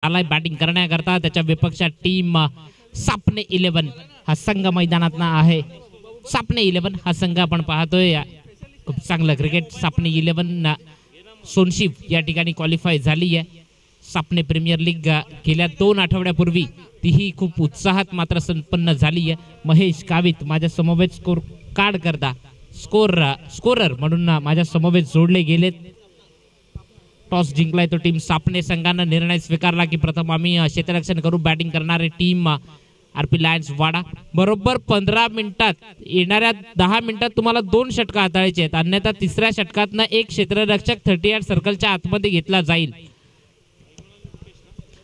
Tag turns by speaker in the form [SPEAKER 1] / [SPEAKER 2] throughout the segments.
[SPEAKER 1] आलाय बॅटिंग करण्याकरता. त्याच्या विपक्ष टीम सापणे 11 हा संघ मैदानात आहे. सापणे 11 हा संघ आपण पाहतोय. खूप चांगलं क्रिकेट. सापणे 11 सोनशिव या ठिकाणी क्वालिफाय झाली आहे. सापणे प्रीमियर लीग गेल्या 2 आठवड्यापूर्वी तीही खूप उत्साहात मात्र संपन्न झाली आहे. महेश गावित माझ्या समवेत स्कोर कार्ड करता स्कोरर म्हणून माझ्या समवेत जोडले गेलेत. टॉस जिंकलाय तो टीम सापणे संघानं. निर्णय स्वीकारला की प्रथम आम्ही क्षेत्ररक्षण करू. बॅटिंग करणारे टीम आरपी लायन्स वाडा. बरोबर 15 मिनिटात येणाऱ्या 10 मिनिटात तुम्हाला 2 षटका हाताळायचे आहेत, अन्यथा तिसऱ्या षटकातनं एक क्षेत्ररक्षक 38 सर्कलच्या आतमध्ये घेतला जाईल.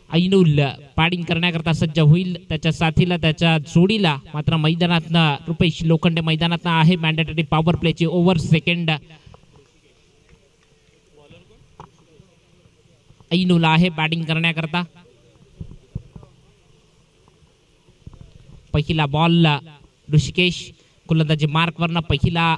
[SPEAKER 1] ऐनुल बॅटिंग करण्याकरता सज्ज होईल. त्याच्या साथीला त्याच्या जोडीला मात्र मैदानातनं रुपेश लोखंडे मैदानातनं आहे. मॅन्डेटरी पॉवर प्लेची ओव्हर सेकंड ऐनुल आहे बॅटिंग करण्याकरता. पहिला बॉल ऋषिकेश गोलंदाजी मार्क वरनं पहिला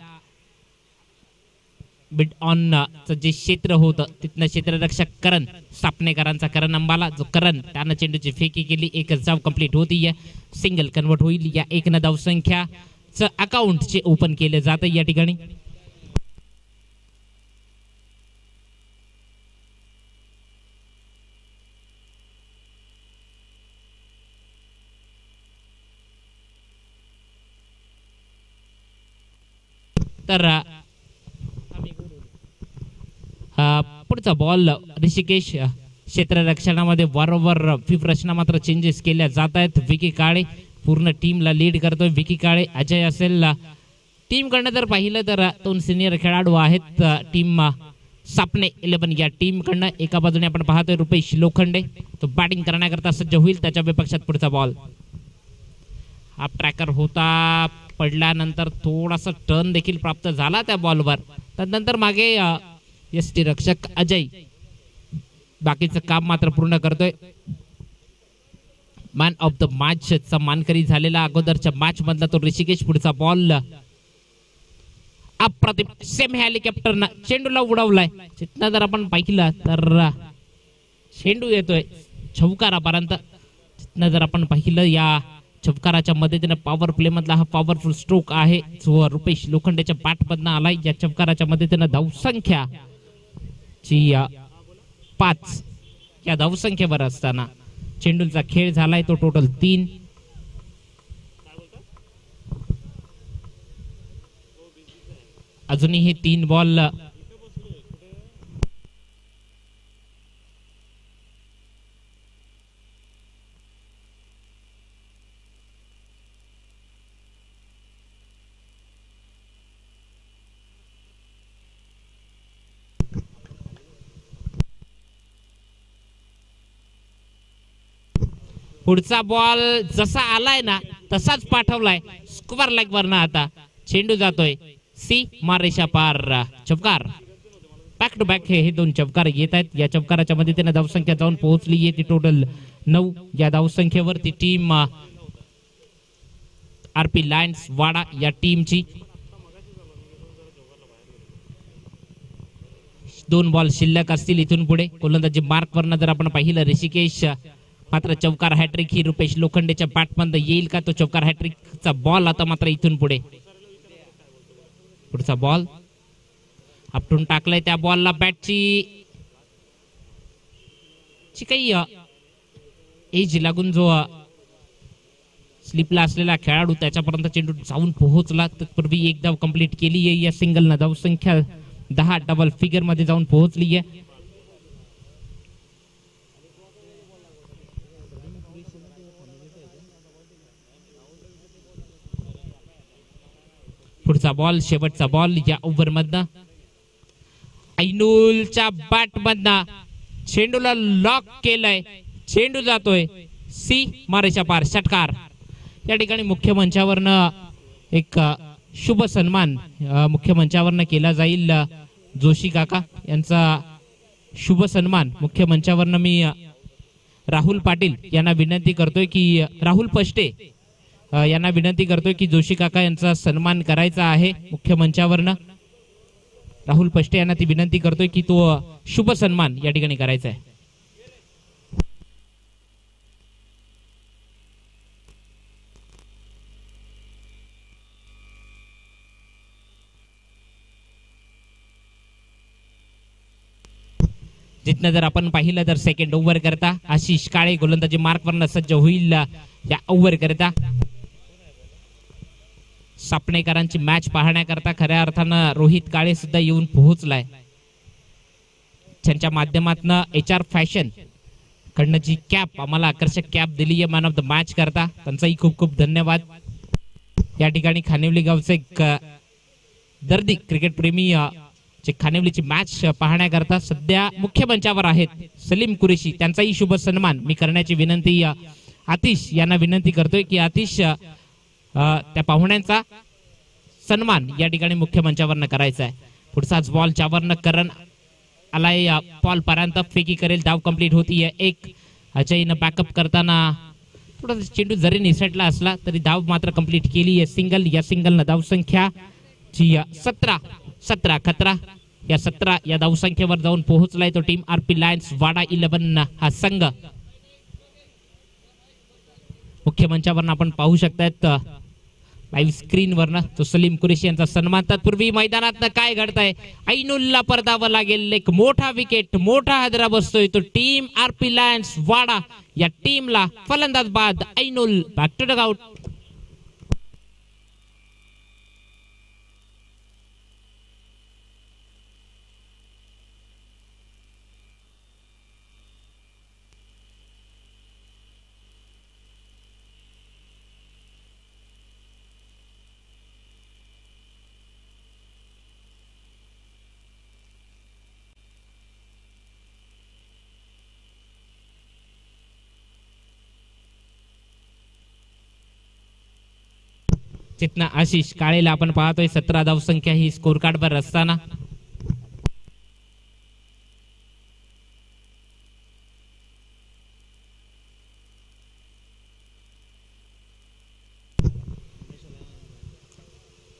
[SPEAKER 1] बिट ऑन जे क्षेत्र होतं तिथनं क्षेत्ररक्षक करण सापणेकरांचा करण अंबाला जो करण त्यानं चेंडूची फेकी केली. एक धाव कंप्लीट होती आहे. सिंगल कन्वर्ट होईल. या 1 धाव संख्याचं अकाउंट जे ओपन केले जातं या ठिकाणी. तर पुढचा बॉल ऋषिकेश क्षेत्ररक्षणामध्ये वारंवार रचना मात्र चेंजेस केल्या जात आहेत. विकी काळे पूर्ण टीमला लीड करतोय. विकी काळे अजय असेल टीम कडनं जर पाहिलं तर 2 सिनियर खेळाडू आहेत टीम सापणे 11 या टीम कडनं. एका बाजूने आपण पाहतोय रुपेश लोखंडे तो बॅटिंग करण्याकरता सज्ज होईल. त्याच्या विपक्षात पुढचा बॉल हाफ ट्रॅकर होता. पडल्यानंतर थोडासा टर्न देखील प्राप्त झाला त्या बॉलवर. त्यानंतर मागे यष्टी रक्षक अजय बाकीचं काम मात्र पूर्ण करतोय. मॅन ऑफ द मॅच चा मानकरी झालेला अगोदरच्या मॅच मधला तो ऋषिकेश. पुढचा बॉल अप्रतिम सेमी हेलिकॉप्टरनं चेंडूला उडवलाय. तिथनं जर आपण पाहिलं तर चेंडू येतोय चौकारापर्यंत. तिथनं जर आपण पाहिलं या चौकाराच्या मदतीने पॉवर प्ले मधला हा पॉवरफुल स्ट्रोक आहे जो रुपेश लोखंडेच्या बॅट मधनं आलाय. या चौकाराच्या मदतीने धावसंख्या ची 5 या धावसंख्येवर असताना चेंडूचा खेळ झालाय तो टोटल 3. अजूनही 3 बॉल पुढचा बॉल जसा आलाय ना तसाच पाठवलाय स्क्वेअर लेग वरनं. आता चेंडू जातोय सी मारेशा पार. चौकार बॅक टू बॅक हे 2 चौकार येत आहेत. या चौकाराच्या मदतीने धावसंख्या जाऊन पोहोचली आहे ती टोटल 9. या धावसंख्येवरती टीम आरपी लायन्स वाडा या टीमची 2 बॉल शिल्लक असतील इथून पुढे. गोलंदाजी मार्क वरनं जर आपण पाहिलं ऋषिकेश मात्र चौकार हॅट्रिक ही रुपेश लोखंडेच्या बॅटमधून येईल का तो चौकार हॅट्रिकचा बॉल. आता मात्र इथून पुढे पुढचा बॉल आपटून टाकलाय. त्या बॉलला बॅटची काही एज लागून जो स्लिपला असलेला खेळाडू त्याच्यापर्यंत चेंडू जाऊन पोहोचला. तत्पूर्वी 1 धाव कंप्लीट केली आहे. या सिंगल न धावसंख्या 10 डबल फिगर मध्ये जाऊन पोहोचली आहे. पुढचा बॉल शेवटचा बॉल या ओव्हर मधनं ऐनुलच्या बॅट मधनं चेंडूला लॉक केलंय. चेंडू जातोय सी मारेच्या पार. षटकार. या ठिकाणी मुख्य मंचावरनं एक शुभ सन्मान मुख्य मंचावरनं केला जाईल. जोशी काका यांचा शुभ सन्मान मुख्य मंचावरनं मी राहुल पाटील यांना विनंती करतोय की राहुल पष्टे यांना विनंती करतोय की जोशी काका यांचा सन्मान करायचा आहे मुख्य मंचावरनं. राहुल पष्टे यांना ती विनंती करतोय की तो शुभ सन्मान या ठिकाणी करायचा आहे. जिथनं जर आपण पाहिलं तर सेकंड ओव्हर करता आशिष काळे गोलंदाजी मार्कवरनं सज्ज होईल या ओव्हर करता. सापणेकरांची मॅच पाहण्याकरता खऱ्या अर्थानं रोहित काळे सुद्धा येऊन पोहोचलाय. त्यांच्या माध्यमातून HR फॅशन कडनं जी कॅप आम्हाला आकर्षक कॅप दिली आहे मॅन ऑफ द मॅच करता, त्यांचाही खूप खूप धन्यवाद. या ठिकाणी खानिवली गावचे एक दर्दी क्रिकेट प्रेमी जे खानिवलीची मॅच पाहण्याकरता सध्या मुख्य मंचावर आहेत सलीम कुरेशी, त्यांचाही शुभ सन्मान मी करण्याची विनंती आतिश यांना विनंती करतोय की आतिश त्या पाहुण्यांचा सन्मान या ठिकाणी मुख्य मंचावर करायचा आहे. पुढचाच बॉल ज्यावरनं करण आलाय बॉल पर्यंत फेकी करेल, धाव कंप्लीट होतीये. एक अजयनं बॅकअप करताना थोडा चेंडू जरी निसटला असला तरी धाव मात्र कंप्लीट केली आहे. सिंगल, या सिंगलनं धावसंख्या जी 17 खतरा या 17 या धावसंख्येवर जाऊन पोहोचलाय तो टीम आरपी लायन्स वाडा 11 हा संघ. मुख्य मंचावर आपण पाहू शकतात लाईव्ह स्क्रीन वरनं तो सलीम कुरेशी यांचा सन्मान. तत्पूर्वी मैदानात काय घडतंय, ऐनुलला परतावं लागेल. एक मोठा विकेट, मोठा हादरा बसतोय तो टीम आरपी लायन्स वाडा या टीमला. फलंदाज बाद Ainul, back to the out. तिथनं आशिष काळेला आपण पाहतोय 17 धावसंख्या ही स्कोर कार्डवर असताना.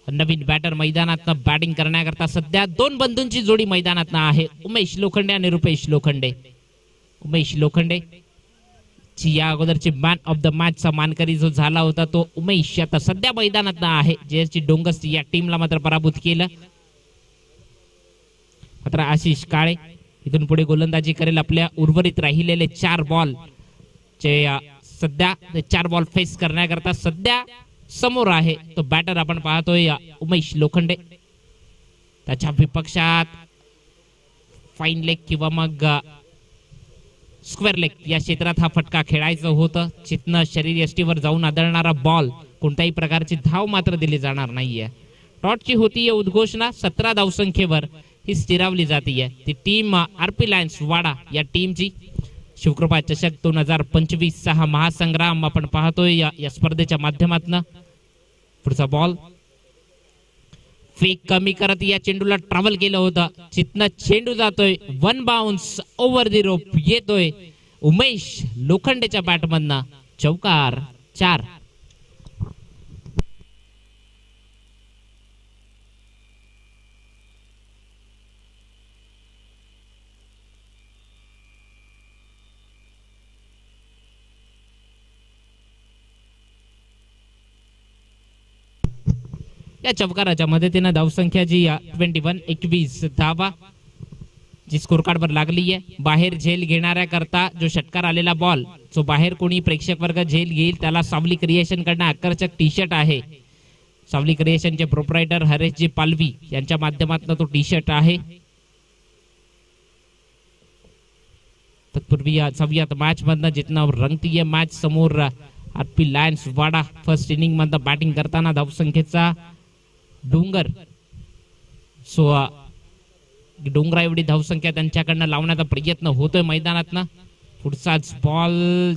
[SPEAKER 1] नवीन बॅटर मैदानात बॅटिंग करण्याकरता सध्या दोन बंधूंची जोडी मैदानात आहे, उमेश लोखंडे आणि रुपेश लोखंडे. उमेश लोखंडे या अगोदरची मॅन ऑफ द मॅच चा मानकरी जो झाला होता तो उमेश आता सध्या मैदानात आहे. ज्याची डोंगस या टीमला मात्र पराभूत केलं. मात्र आशिष काळे इथून पुढे गोलंदाजी करेल. आपल्या उर्वरित राहिलेले 4 बॉल जे सध्या 4 बॉल फेस करण्याकरता सध्या समोर आहे तो बॅटर आपण पाहतोय उमेश लोखंडे. त्याच्या विपक्षात फाईन लेग किंवा मग स्क्वेअर लेग या क्षेत्रात हा फटका खेळायचं होतं. चितनं शरीर यष्टीवर जाऊन आदळणारा बॉल, कोणत्याही प्रकारची धाव मात्र दिली जाणार नाहीये. टॉटची होतीये उद्घोषणा 17 धावसंख्येवर ही स्थिरावली जातीये. ती टीम आरपी लायन्स वाडा या टीमची. शिवकृपा चषक 2025 हा महासंग्राम आपण पाहतोय या स्पर्धेच्या माध्यमातून. पुढचा बॉल फेक कमी करत या चेंडूला ट्रॅव्हल केलं होतं. चितनं चेंडू जातोय, 1 बाउन्स ओव्हर द रोप येतोय उमेश लोखंडेच्या बॅटमधनं. चौकार 4. या चौकाराच्या मदतीनं धावसंख्या जी 21 धावा जी स्कोर कार्डवर लागली आहे. बाहेर झेल घेणाऱ्या करता जो षटकार आलेला बॉल जो बाहेर कोणी प्रेक्षक वर्ग झेल घेईल त्याला सावली क्रिएशन कडनं आकर्षक टी शर्ट आहे. सावली क्रिएशनचे प्रोप्रायटर हरेशजी पालवी यांच्या माध्यमातून तो टी शर्ट आहे. तत्पूर्वी या 6व्या मॅच मधनं जिथनं रंगतीय मॅच समोर आरपी लायन्स वाडा फर्स्ट इनिंग मधनं बॅटिंग करताना धावसंख्येचा डोंगर डोंगरा एवढी धावसंख्या त्यांच्याकडनं लावण्याचा प्रयत्न होतोय मैदानातनं. पुढचाच बॉल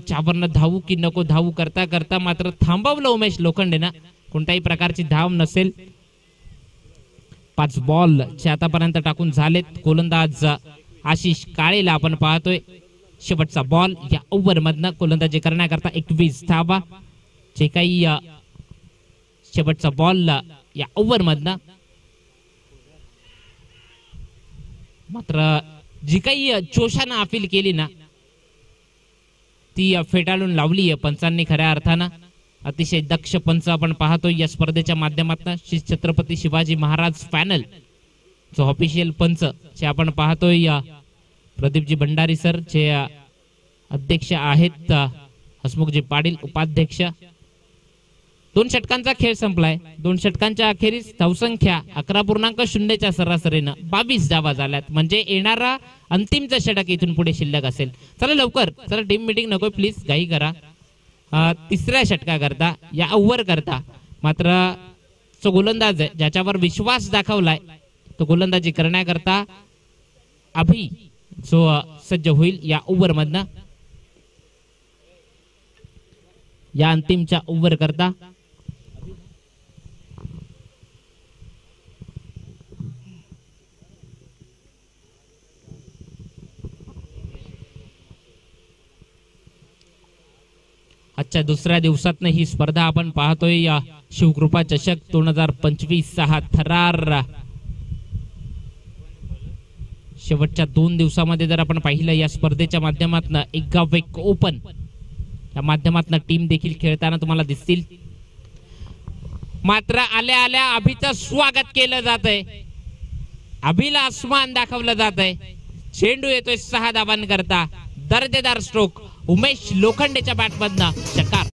[SPEAKER 1] चावरनं धावू की नको धावू करता करता मात्र थांबवलं उमेश लोखंडेनं. कोणत्याही प्रकारची धाव नसेल. 5 बॉल जे आतापर्यंत टाकून झालेत. गोलंदाज आशिष काळेला आपण पाहतोय. शेवटचा बॉल या ओव्हर मधनं गोलंदाजी करण्याकरता 21 धावा. जे काही शेवटचा बॉल या ओव्हर मधनं मात्र जी काही जोशानं अपील केली ना ती फेटाळून लावली आहे पंचांनी खऱ्या अर्थानं. अतिशय दक्ष पंच आपण पाहतोय या स्पर्धेच्या माध्यमातून. श्री छत्रपती शिवाजी महाराज पॅनल जो ऑफिशियल पंच जे आपण पाहतोय प्रदीपजी भंडारी सर जे अध्यक्ष आहेत, हसमुखजी पाटील उपाध्यक्ष. 2 षटकांचा खेळ संपलाय. 2 षटकांच्या अखेरीस धावसंख्या 11.0 सरासरीनं 22 धावा झाल्यात. म्हणजे येणारा अंतिमचं षटक इथून पुढे शिल्लक असेल. चला लवकर, चला टीम मीटिंग नको प्लीज, घाई करा. तिसऱ्या षटका करता या ओव्हर करता मात्र जो गोलंदाज आहे ज्याच्यावर विश्वास दाखवलाय तो गोलंदाजी करण्याकरता अभि जो सज्ज होईल या ओव्हर मधनं, या अंतिमच्या ओव्हर करता. आजच्या दुसऱ्या दिवसातनं ही स्पर्धा आपण पाहतोय. या शिवकृपा चषक 2025 हा थरार शेवटच्या 2 दिवसामध्ये जर आपण पाहिलं या स्पर्धेच्या माध्यमातून एक ओपन या माध्यमातून टीम देखील खेळताना तुम्हाला दिसतील. मात्र आल्या आल्या अभिचं स्वागत केलं जात आहे. अभिला आसमान दाखवलं जात आहे. चेंडू येतोय 6 धावांकरता. दर्जेदार स्ट्रोक उमेश लोखंडेच्या बॅटमधनं षटकार.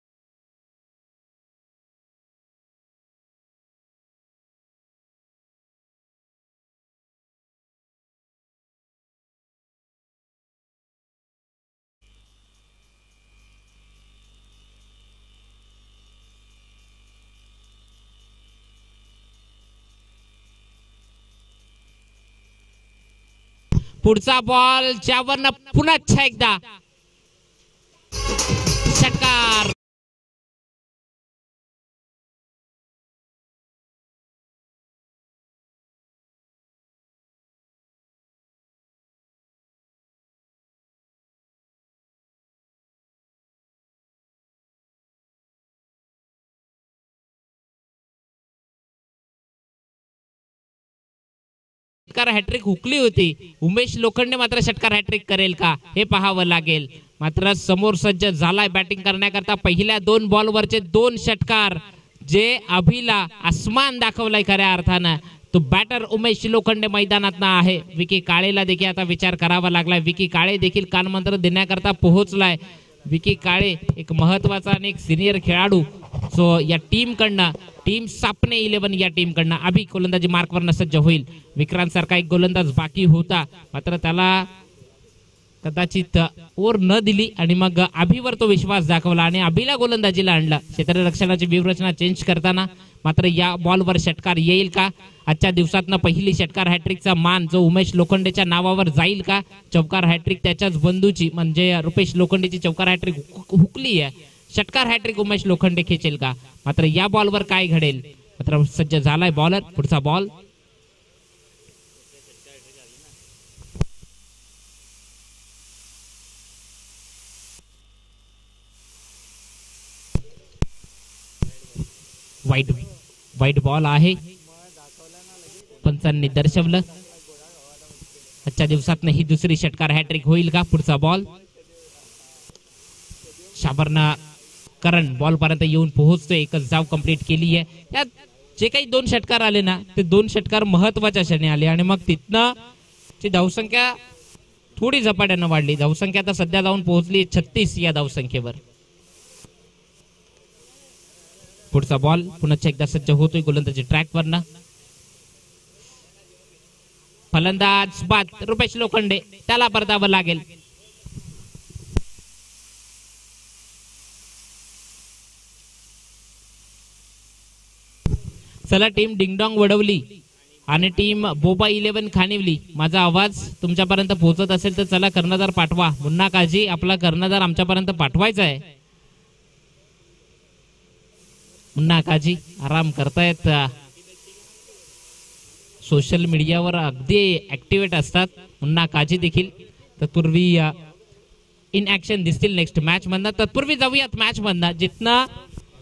[SPEAKER 1] पुढचा बॉल ज्यावरनं पुन्हा एकदा षटकार. हॅट्रिक हुकली होती. उमेश लोखंडे मात्र षटकार हॅट्रिक करेल का हे पाहावं लागेल. मात्र समोर सज्ज झालाय बॅटिंग करण्याकरता. पहिल्या 2 बॉलवरचे 2 षटकार जे अभिला आसमान दाखवलाय खऱ्या अर्थानं. तो बॅटर उमेश लोखंडे मैदानात आहे. विकी काळेला देखील आता विचार करावा लागलाय. विकी काळे देखील कानमंत्र देण्याकरता पोहोचलाय. विकी काळे एक महत्वाचा आणि एक सिनियर खेळाडू सो या टीम कडनं, टीम सापने 11 या टीम कडनं अभि गोलंदाजी मार्कवर सज्ज होईल. विक्रांत सारखा एक गोलंदाज बाकी होता मात्र त्याला कदाचित ओर न दिली आणि मग अभिवर तो विश्वास दाखवला आणि अभिला गोलंदाजीला आणला. क्षेत्ररक्षणाची व्यूहरचना चेंज करताना मात्र या बॉलवर षटकार येईल का? आजच्या दिवसातनं पहिली षटकार हॅट्रिकचा मान जो उमेश लोखंडेच्या नावावर जाईल का? चौकार हॅट्रिक त्याच्याच बंधूची म्हणजे रुपेश लोखंडेची चौकार हॅट्रिक हुकली आहे. षटकार हॅट्रिक उमेश लोखंडे खेचेल का? मात्र या बॉलवर काय घडेल? मात्र सज्ज झालाय बॉलर. पुढचा बॉल वाईट बॉल आहे. पंचांनी दर्शवलं. आजच्या दिवसात ही दुसरी षटकार हॅट्रिक होईल का? पुढचा बॉल शाबरना करण बॉल पर्यंत येऊन पोहोचतोय. एकच धाव कंप्लीट केली आहे. त्यात जे काही 2 षटकार आले ना ते 2 षटकार महत्वाच्या क्षणी आले आणि मग तिथनं ची धावसंख्या थोडी झपाट्यानं वाढली. धावसंख्या आता सध्या जाऊन पोहोचली 36 या धावसंख्येवर. पुढचा बॉल पुन्हा एकदा सज्ज होतोय गोलंदाजी ट्रॅकवरनं. फलंदाज बाद रुपेश लोखंडे त्याला परतावं लागेल. चला टीम डिंगडॉंग वडवली आणि टीम बोबा 11 खानिवली. माझा आवाज तुमच्यापर्यंत पोहोचत असेल तर चला कर्णधार पाठवा. मुन्ना काजी आपला कर्णधार आमच्यापर्यंत पाठवायचा आहे. मुन्ना काजी आराम करतायत. सोशल मीडियावर अगदी ऍक्टिव्हेट असतात मुन्ना काजी देखील. तत्पूर्वी इन ऍक्शन दिसतील नेक्स्ट मॅच मधनं. तत्पूर्वी जाऊयात मॅच मधनं जिथनं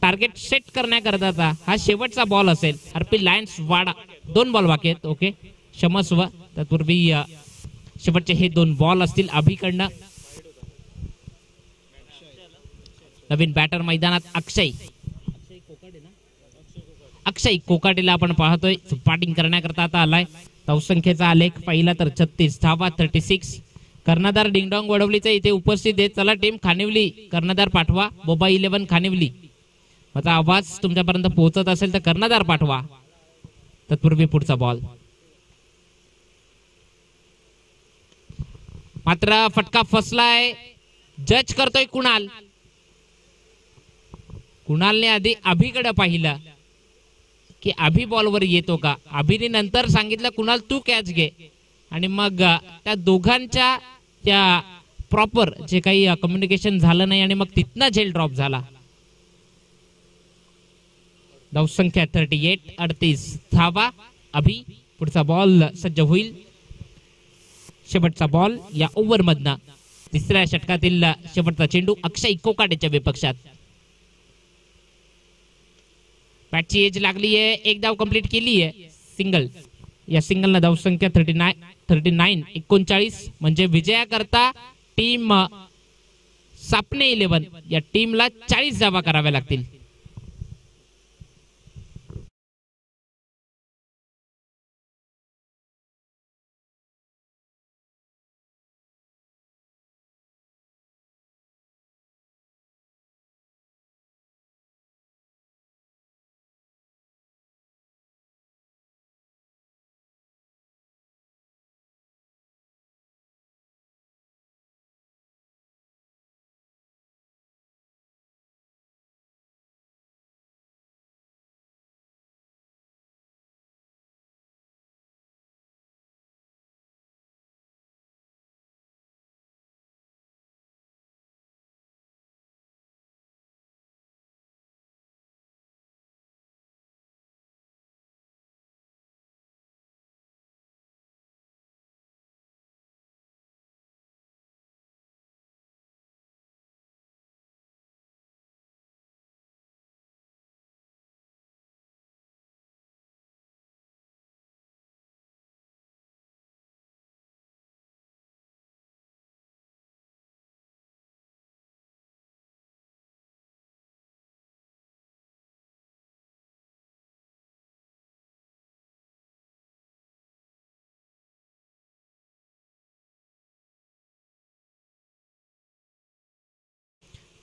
[SPEAKER 1] टार्गेट सेट करण्याकरता हा शेवटचा बॉल असेल. आरपी लायन्स वाडा 2 बॉल बाकी आहेत. ओके क्षमस्व. तत्पूर्वी शेवटचे हे 2 बॉल असतील अभिकडनं. नवीन बॅटर मैदानात अक्षय कोकाटेला आपण पाहतोय बॅटिंग करण्याकरता आता आलाय. धावसंख्येचा आलेख पाहिला तर 36 धावा 36. कर्णधार डिंगडॉंग वडवलीचे इथे उपस्थित आहे. चला टीम खानिवली कर्णधार पाठवा. बोबा 11 खानिवली, माझा आवाज तुमच्यापर्यंत पोहोचत असेल तर कर्णधार पाठवा. तत्पूर्वी पुढचा बॉल मात्र फटका फसलाय. जज करतोय कुणाल. कुणालने आधी अभिकडे पाहिलं की अभि बॉलवर येतो का. अभिने नंतर सांगितलं कुणाल तू कॅच घे, आणि मग त्या दोघांच्या त्या प्रॉपर जे काही कम्युनिकेशन झालं नाही आणि मग तिथनं झेल ड्रॉप झाला. धावसंख्या 38 38 धावा. अभि पुढचा बॉल सज्ज होईल. शेवटचा बॉल या ओव्हर मधनं तिसऱ्या षटकातील शेवटचा चेंडू अक्षय कोकाटेच्या विपक्षात. बॅटची एज लागली आहे. एक धाव कंप्लीट केली आहे. सिंगल. या सिंगलनं धावसंख्या 39 39 म्हणजे विजयाकरता टीम सापने 11 या टीमला 40 धावा कराव्या लागतील.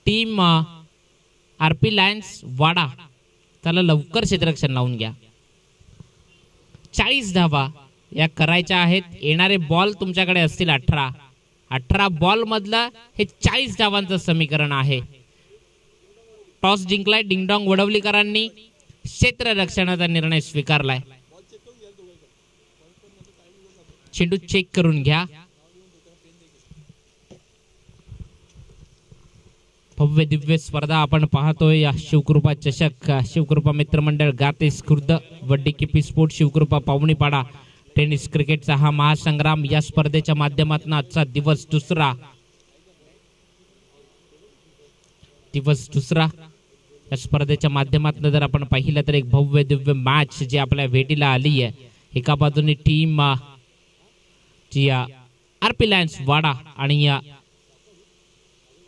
[SPEAKER 1] टीम आरपी लायन्स वाडा त्याला लवकर क्षेत्ररक्षण लावून घ्या. 40 धावा या करायच्या आहेत. येणारे बॉल तुमच्याकडे असतील 18 बॉल मधलं हे 40 धावांचं समीकरण आहे. Toss जिंकलाय ding-dong वडवलीकरांनी. क्षेत्ररक्षणाचा निर्णय स्वीकारलाय. चेंडू चेक करून घ्या. भव्य दिव्य स्पर्धा आपण पाहतोय. या शिवकृपा चषक शिवकृपा मित्रमंडळ गातेस खुर्द वड्डी किपी स्पोर्ट शिवकृपा पावणीपाडा टेनिस क्रिकेटचा हा महासंग्राम. या स्पर्धेच्या माध्यमातून आजचा दिवस दुसरा या स्पर्धेच्या माध्यमातून जर आपण पाहिलं तर एक भव्य दिव्य मॅच जी आपल्या भेटीला आली आहे. एका बाजूने टीम जी आरपी लायन्स वाडा आणि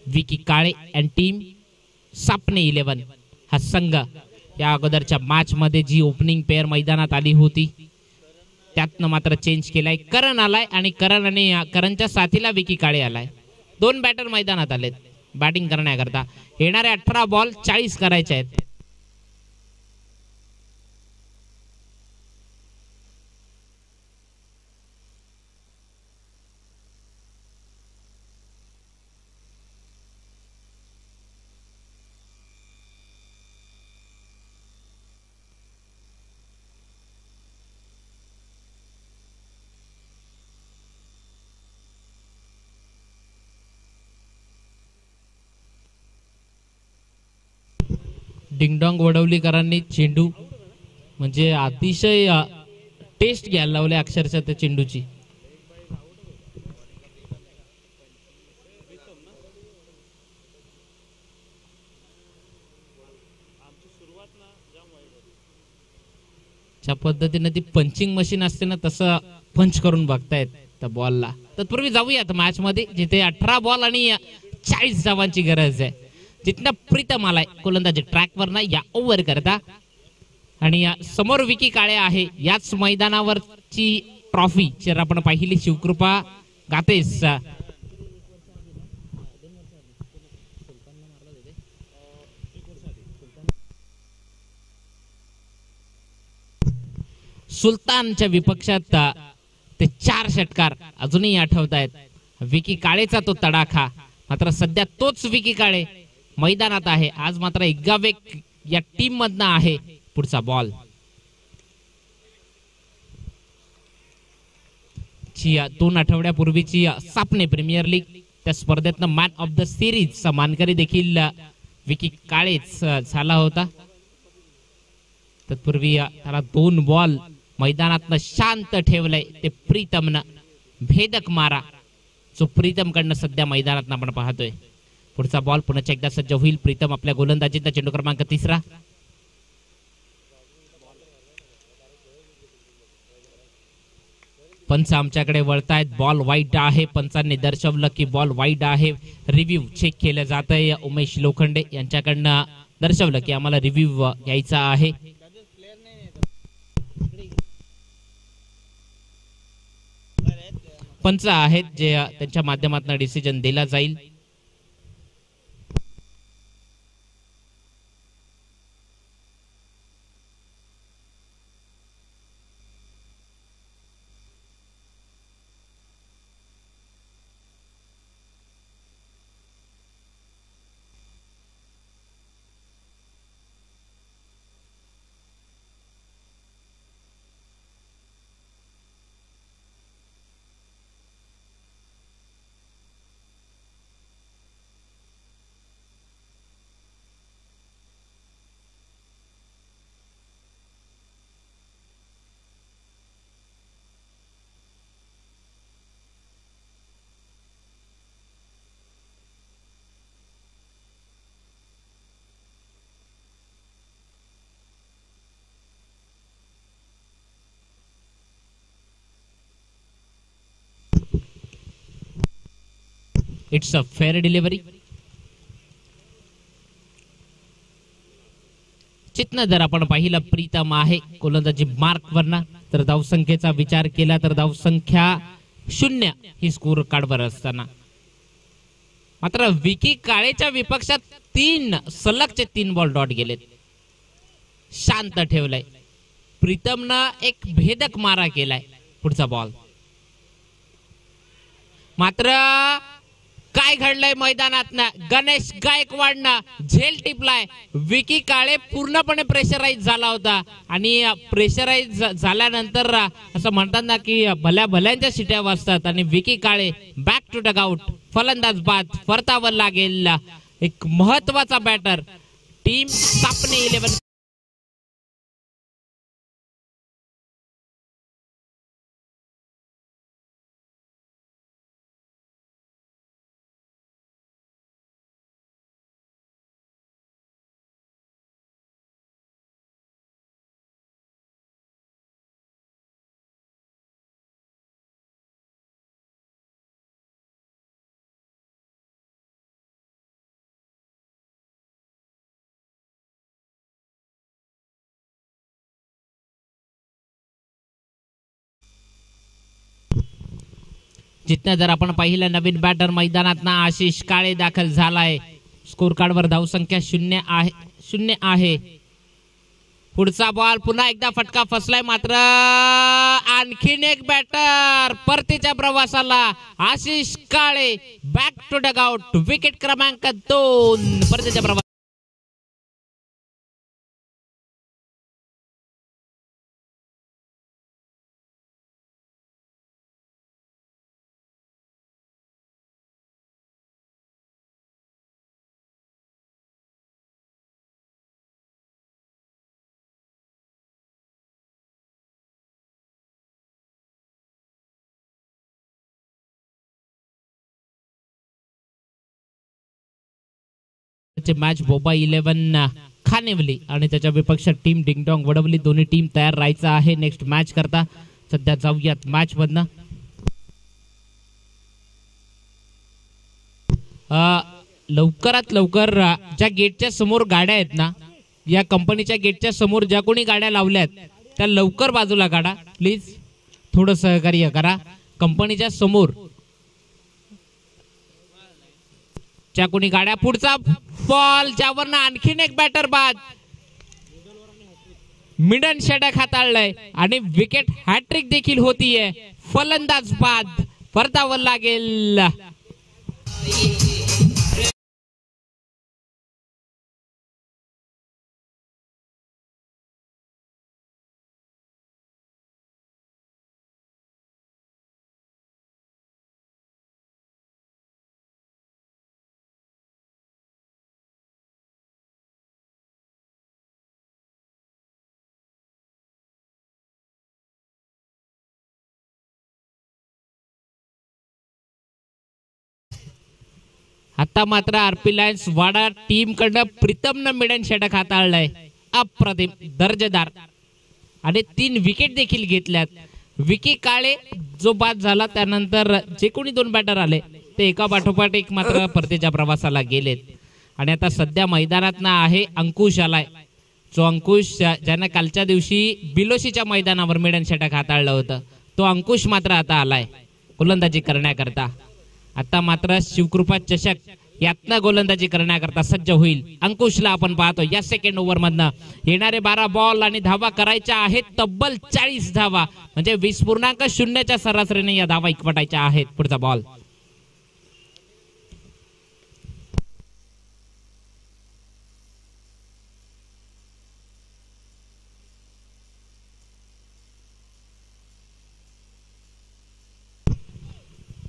[SPEAKER 1] विकी काळे अँड टीम सापने 11 हा संघ या अगोदरच्या मॅच मध्ये जी ओपनिंग पेअर मैदानात आली होती त्यातनं मात्र चेंज केलाय. करण आलाय आणि करणच्या साथीला विकी काळे आलाय. 2 बॅटर मैदानात आलेत बॅटिंग करण्याकरता. येणारे 18 बॉल 40 करायचे आहेत. डिंगडॉंग वडवलीकरांनी चेंडू म्हणजे अतिशय टेस्ट घ्यायला लावले अक्षरशः त्या चेंडूची. ज्या पद्धतीने ती पंचिंग मशीन असते ना तसं पंच करून बघतायत त्या बॉलला. तत्पूर्वी जाऊयात मॅच मध्ये जिथे 18 बॉल आणि 40 धावांची गरज आहे. जिथनं प्रीतम आलाय गोलंदाजी ट्रॅकवर ना या ओव्हर करता. आणि समोर विकी काळे आहे. याच मैदानावरची ट्रॉफी जर आपण पाहिली शिवकृपा गातेस सुलतानच्या विपक्षात ते 4 षटकार अजूनही आठवत आहेत. विकी काळेचा तो तडाखा. मात्र सध्या तोच विकी काळे मैदानात आहे. आज मात्र इग्गावेक या टीम मधनं आहे. पुढचा बॉल ची 2 आठवड्यापूर्वीची सापने प्रीमियर लीग त्या स्पर्धेतनं मॅन ऑफ द सिरीज चा मानकरी देखील विकी काळेच झाला होता. तत्पूर्वी त्याला 2 बॉल मैदानातनं शांत ठेवलंय ते प्रीतमनं. भेदक मारा जो प्रीतम कडनं सध्या मैदानात आपण पाहतोय. पुढचा बॉल पुन्हा एकदा सज्ज होईल. प्रीतम आपल्या गोलंदाजीचा चेंडू क्रमांक 3. पंच आमच्याकडे वळतायत. बॉल वाईट आहे. पंचांनी दर्शवलं की बॉल वाईट आहे. रिव्ह्यू चेक केलं जात आहे. उमेश लोखंडे यांच्याकडनं दर्शवलं की आम्हाला रिव्ह्यू घ्यायचा आहे. पंच आहेत जे त्यांच्या माध्यमातून डिसिजन दिला जाईल. It's a fair delivery. चित्न जर आपण पाहिलं प्रीतम आहे गोलंदाजी मार्क वरना, तर धावसंख्येचा विचार केला तर धावसंख्या 0 ही स्कोर कार्डवर असताना मात्र विकी काळेच्या विपक्षात 3 सलगचे 3 बॉल डॉट गेलेत. शांत ठेवलंय प्रीतमनं. एक भेदक मारा केलाय. पुढचा बॉल मात्र काय घडलंय मैदानात ना. गणेश गायकवाडनं झेल टिपलाय. विकी काळे पूर्णपणे प्रेशराईज झाला होता आणि प्रेशराईज झाल्यानंतर असं म्हणतात ना की भल्या भल्यांच्या शिट्या वाजतात आणि विकी काळे बॅक टू डगआउट. फलंदाज बाद परतावर लागेल. एक महत्वाचा बॅटर टीम सापने 11 जिथं जर आपण पाहिलं नवीन बॅटर मैदानात ना आशिष काळे दाखल झालाय. स्कोर कार्डवर धावसंख्या 0 आहे. पुढचा बॉल पुन्हा एकदा फटका फसलाय. मात्र आणखीन एक बॅटर परतीच्या प्रवासाला आशिष काळे बॅक टू डगआउट. विकेट क्रमांक 2 परतीच्या प्रवास. मॅच बोबा 11 खानिवली आणि त्याच्या विपक्ष टीम डिंगडॉंग वडवली. दोन्ही टीम तयार राहायचा आहे नेक्स्ट मॅच करता. सध्या जाऊयात मॅच मधनं. लवकरात लवकर ज्या गेटच्या समोर गाड्या आहेत ना, या कंपनीच्या गेटच्या समोर ज्या कोणी गाड्या लावल्यात त्या लवकर बाजूला काढा प्लीज. थोडं सहकार्य करा. कंपनीच्या समोर ज्या कोणी गाड्या. पुढचा बॉल ज्यावर आणखीन एक बॅटर बाद. मिडन षटक हाताळलंय आणि विकेट हॅट्रिक देखील होतीये. फलंदाज बाद, परतावं लागेल. आता मात्र आरपी लायन्स वाडा टीम कडनं प्रीतमनं मिडन षटक हाताळलंय. अप्रतिम, दर्जेदार आणि 3 विकेट देखील घेतल्यात. विकी काळे जो बाद झाला त्यानंतर जे कोणी 2 बॅटर आले ते एका पाठोपाठ एक मात्र परतीच्या प्रवासाला गेलेत. आणि आता सध्या मैदानात ना आहे अंकुश आलाय. जो अंकुश ज्यानं कालच्या दिवशी बिलोशीच्या मैदानावर मिडन षटक हाताळलं होतं, तो अंकुश मात्र आता आलाय गोलंदाजी करण्याकरता. आता मात्र शिवकृपा चषक यातनं गोलंदाजी करण्याकरता सज्ज होईल अंकुशला आपण पाहतो. या सेकंड ओव्हर मधनं येणारे 12 बॉल आणि धावा करायच्या आहेत तब्बल 40 धावा, म्हणजे 20.0च्या सरासरीने या धावा एकवटायच्या आहेत. पुढचा बॉल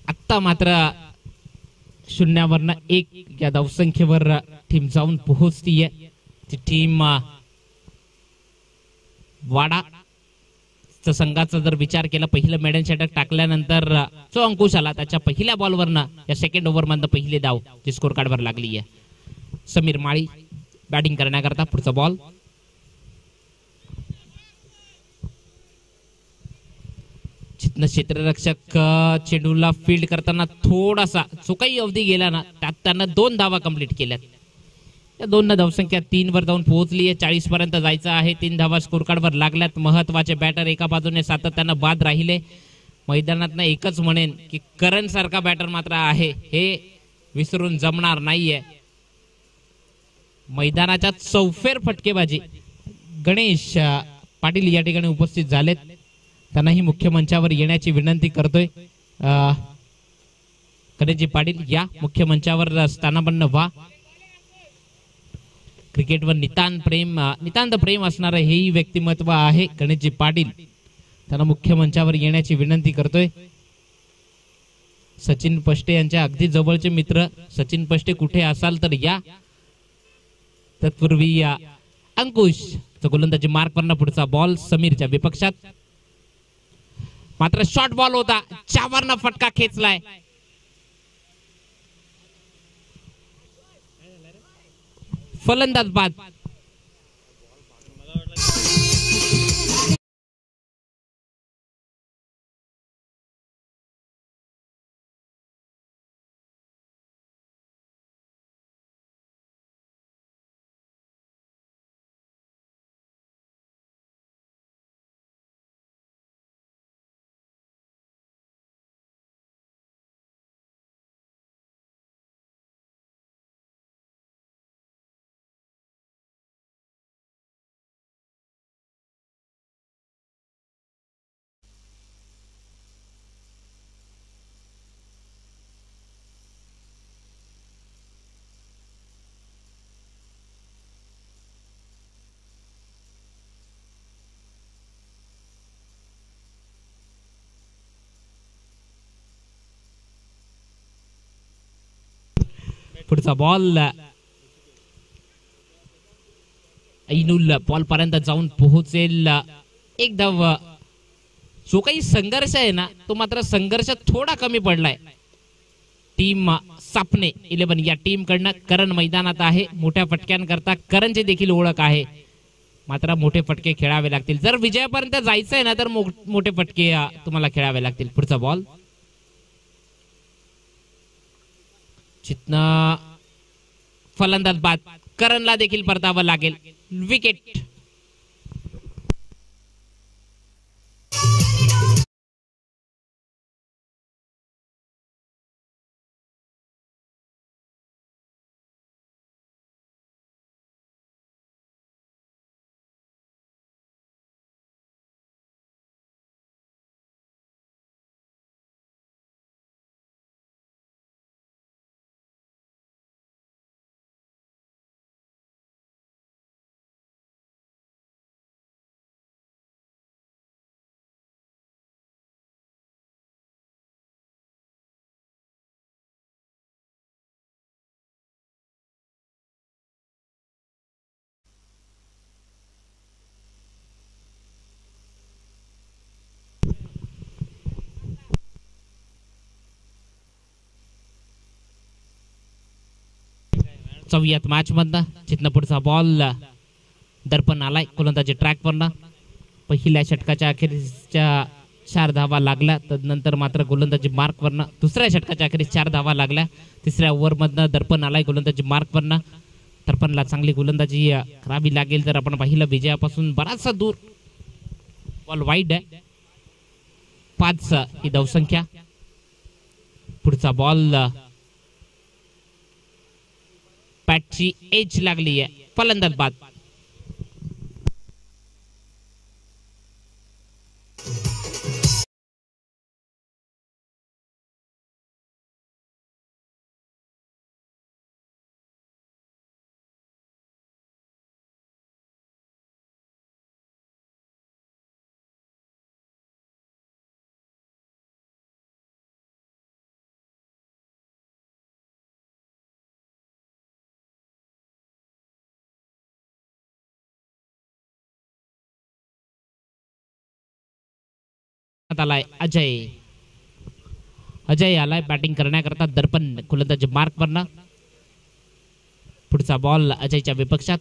[SPEAKER 1] आता मात्र 0वरनं 1 या धावसंख्येवर टीम जाऊन पोहोचतीये. ती टीम वाडा संघाचा जर विचार केला, पहिलं मेडन षटक टाकल्यानंतर जो अंकुश आला त्याच्या पहिल्या बॉलवरनं या सेकंड ओव्हर मधनं पहिली धाव जी स्कोर कार्डवर लागली आहे. समीर माळी बॅटिंग करण्याकरता. पुढचा बॉल जिथनं क्षेत्ररक्षक चेंडूला फील्ड करताना थोडासा जो काही अवधी गेला ना त्यात त्यानं 2 धावा कंप्लीट केल्यात. या 2 धावसंख्या 3 वर जाऊन पोहोचली आहे. 40 पर्यंत जायचं आहे. 3 धावा स्कोर कार्डवर लागल्यात. महत्वाचे बॅटर एका बाजूने सातत्यानं बाद राहिले. मैदानात एकच म्हणेन की करण सारखा बॅटर मात्र आहे, हे विसरून जमणार नाहीये. मैदानाच्या चौफेर फटकेबाजी गणेश पाटील या ठिकाणी उपस्थित झालेत. त्यांनाही मुख्य मंचावर येण्याची विनंती करतोय. गणेशजी पाटील या मुख्य मंचावर स्थानापन्न व्हा. क्रिकेटवर नितांत प्रेम असणारं हेही व्यक्तिमत्व आहे गणेशजी पाटील. त्यांना मुख्य मंचावर येण्याची विनंती करतोय. सचिन पष्टे यांच्या अगदी जवळचे मित्र सचिन पष्टे कुठे असाल तर या. तत्पूर्वी अंकुश गोलंदाजी मार्क वरनं पुढचा बॉल समीरच्या विपक्षात. मात्र शॉर्ट बॉल होता, चावरनं फटका खेचलाय. फलंदाज बाद. पुढचा बॉल ऐनुल बॉल पर्यंत जाऊन पोहोचेल. एक धाव. जो काही संघर्ष आहे ना तो मात्र संघर्ष थोडा कमी पडलाय. टीम सापने 11 या टीम कडनं करण मैदानात आहे. मोठ्या फटक्यांकरता करणची देखील ओळख आहे. मात्र मोठे फटके खेळावे लागतील. जर विजयापर्यंत जायचंय ना तर मोठे फटके तुम्हाला खेळावे लागतील. पुढचा बॉल जिथनं फलंदाज बाद. करणला देखील परतावं लागेल. विकेट. चौयात मॅच मधनं जिथनं पुढचा बॉल दर्पण आलाय गोलंदाजी ट्रॅक वरनं. पहिल्या षटकाच्या अखेरीच्या 4 धावा लागल्या, तदनंतर मात्र गोलंदाजी मार्क वरनं दुसऱ्या षटकाच्या अखेरीस 4 धावा लागल्या. तिसऱ्या ओव्हर मधनं दर्पण आलाय गोलंदाजी मार्क वरनं. दर्पणला चांगली गोलंदाजी करावी लागेल तर आपण पाहिलं विजयापासून बराचसा दूर. बॉल वाईड आहे, 5 ही धावसंख्या. पुढचा बॉल बॅटची एज लागली आहे, फलंदाज बाद. आलाय अजय आलाय बॅटिंग करण्याकरता. दर्पण गोलंदाजी मार्क वरनं. पुढचा बॉल अजयच्या विपक्षात.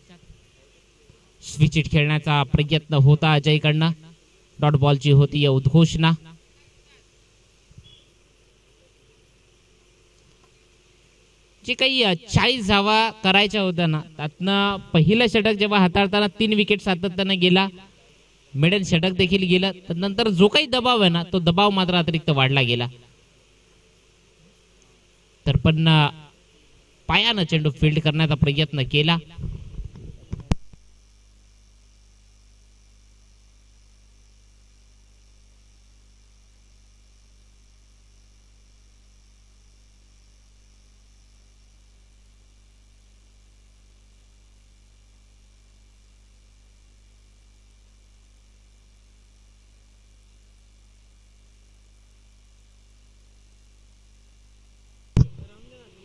[SPEAKER 1] स्विच हिट खेळण्याचा प्रयत्न होता अजयकडनं. डॉट बॉलची होती उद्घोषणा. जे काही 40 धावा करायच्या होत्या ना, त्यातनं पहिलं षटक जेव्हा हाताळताना 3 विकेट सातत्यानं गेला, मिडल षटक देखील गेलं, तर नंतर जो काही दबाव आहे ना, तो दबाव मात्र अतिरिक्त वाढला गेला. तर पण पायानं चेंडू फील्ड करण्याचा प्रयत्न केला.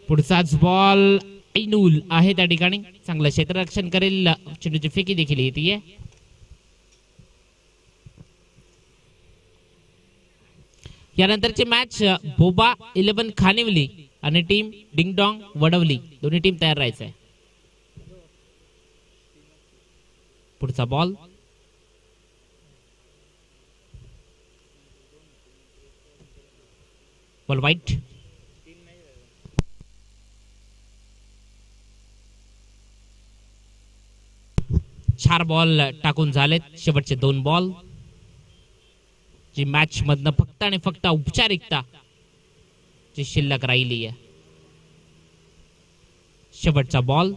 [SPEAKER 1] पुढचाच बॉल ऐनूल आहे त्या ठिकाणी. चांगलं क्षेत्ररक्षण करेल, चेंडूची फेकी देखील येते. यानंतरची मॅच बोबा 11 खानिवली आणि टीम डिंगडॉंग वडवली, दोन्ही टीम तयार राहायचं आहे. पुढचा बॉल वाईट. 4 बॉल टाकून झालेत, शेवटचे 2 बॉल. जी मॅच मधनं फक्त आणि फक्त औपचारिकता जी शिल्लक राहिली आहे. शेवटचा बॉल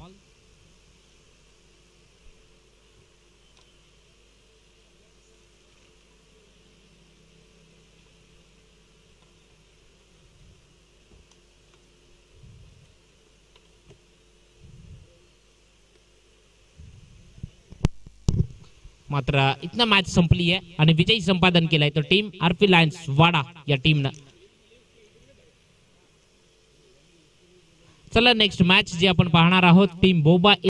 [SPEAKER 1] मात्र इथनं मॅच संपली आहे आणि विजयी संपादन केलाय तो टीम आरपी लायन्स वाडा या टीमनं. चला नेक्स्ट मॅच जी आपण पाहणार आहोत, टीम बोबा